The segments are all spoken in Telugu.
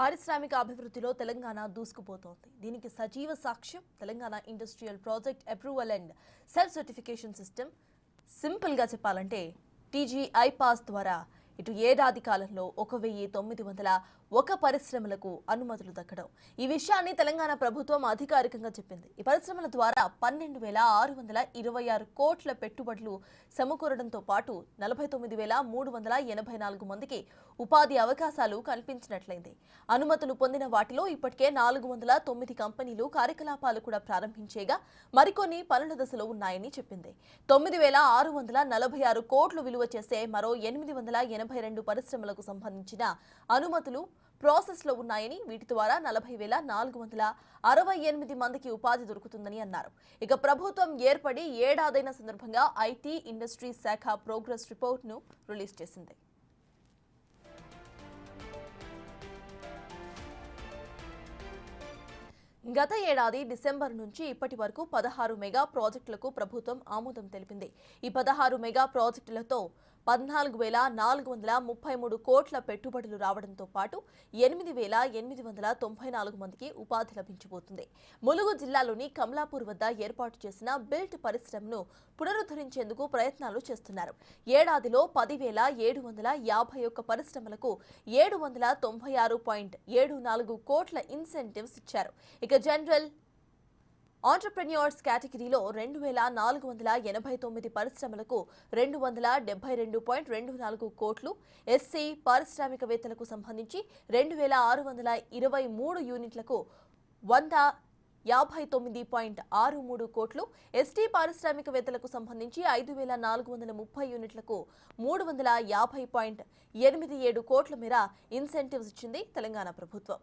పారిశ్రామిక అభివృద్ధిలో తెలంగాణ దూసుకుపోతోంది. దీనికి సజీవ సాక్ష్యం Telangana industrial project approval and self certification system. Simple గా చెప్పాలంటే టీజీఐ పాస్ ద్వారా ఇటు ఏడాది కాలంలో 1901 పరిశ్రమలకు అనుమతులు దక్కడం. ఈ విషయాన్ని తెలంగాణ ప్రభుత్వం అధికారికంగా చెప్పింది. ఈ పరిశ్రమల ద్వారా 12,626 కోట్ల పెట్టుబడులు సమకూరడంతో పాటు 49,384 మందికి ఉపాధి అవకాశాలు కల్పించినట్లయింది. అనుమతులు పొందిన వాటిలో ఇప్పటికే 409 కంపెనీలు కార్యకలాపాలు కూడా ప్రారంభించేగా మరికొన్ని పనుల దశలో ఉన్నాయని చెప్పింది. 9,646 కోట్లు విలువ చేసే మరో 882 పరిశ్రమలకు సంబంధించిన అనుమతులు ప్రాసెస్ లో ఉన్నాయని, వీటి ద్వారా 40,468 మందికి ఉపాధి దొరుకుతుందని అన్నారు. ఇక ప్రభుత్వం ఏర్పడి ఏడాదైన సందర్భంగా ఐటీ ఇండస్ట్రీ శాఖ ప్రోగ్రెస్ రిపోర్ట్ ను రిలీజ్ చేసింది. గత ఏడాది డిసెంబర్ నుంచి ఇప్పటి వరకు 16 మెగా ప్రాజెక్టులకు ప్రభుత్వం ఆమోదం తెలిపింది. ఈ 16 మెగా ప్రాజెక్టులతో 14,433 కోట్ల పెట్టుబడులు రావడంతో పాటు 8,894 మందికి ఉపాధి లభించబోతుంది. ములుగు జిల్లాలోని కమలాపూర్ వద్ద ఏర్పాటు చేసిన బిల్ట్ పరిశ్రమను పునరుద్ధరించేందుకు ప్రయత్నాలు చేస్తున్నారు. ఏడాదిలో 10,751 పరిశ్రమలకు 796.74 కోట్ల ఇన్సెంటివ్స్ ఇచ్చారు. ఇక జనరల్ ఆంటర్‌ప్రెన్యూర్స్ కేటగిరీలో 2,489 పరిశ్రమలకు 272.24 కోట్లు, ఎస్సీ పారిశ్రామికవేత్తలకు సంబంధించి 2,623 యూనిట్లకు 159.63 కోట్లు, ఎస్టీ పారిశ్రామికవేత్తలకు సంబంధించి 5,430 యూనిట్లకు 350.87 కోట్ల మేర ఇన్సెంటివ్స్ ఇచ్చింది తెలంగాణ ప్రభుత్వం.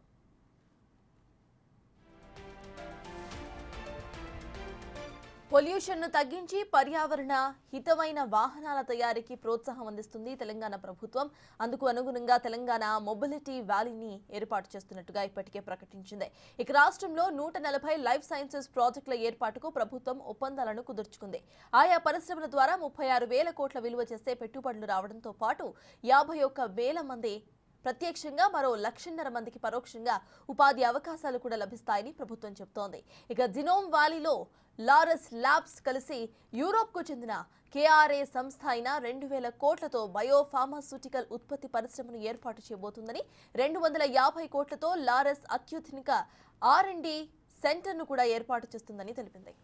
పొల్యూషన్ ను తగ్గించి పర్యావరణ హితమైన వాహనాల తయారీకి ప్రోత్సాహం అందిస్తుంది తెలంగాణ ప్రభుత్వం. అందుకు అనుగుణంగా తెలంగాణ మొబిలిటీ వ్యాలీని ఏర్పాటు చేస్తున్నట్టుగా ఇప్పటికే ప్రకటించింది. ఇక రాష్ట్రంలో 140 లైఫ్ సైన్సెస్ ప్రాజెక్టుల ఏర్పాటుకు ప్రభుత్వం ఒప్పందాలను కుదుర్చుకుంది. ఆయా పరిశ్రమల ద్వారా 36,000 కోట్ల విలువ చేసే పెట్టుబడులు రావడంతో పాటు 51,000 మంది ప్రత్యక్షంగా, మరో 1,00,000 మందికి పరోక్షంగా ఉపాధి అవకాశాలు కూడా లభిస్తాయని ప్రభుత్వం చెబుతోంది. ఇక జినోమ్ వ్యాలీలో లారస్ ల్యాబ్స్ కలిసి యూరోప్కు చెందిన కేఆర్ఏ సంస్థ అయిన 2,000 కోట్లతో బయో ఫార్మాస్యూటికల్ ఉత్పత్తి పరిశ్రమను ఏర్పాటు చేయబోతుందని, 250 కోట్లతో లారస్ అత్యున్నత R&D సెంటర్ను కూడా ఏర్పాటు చేస్తుందని తెలిపింది.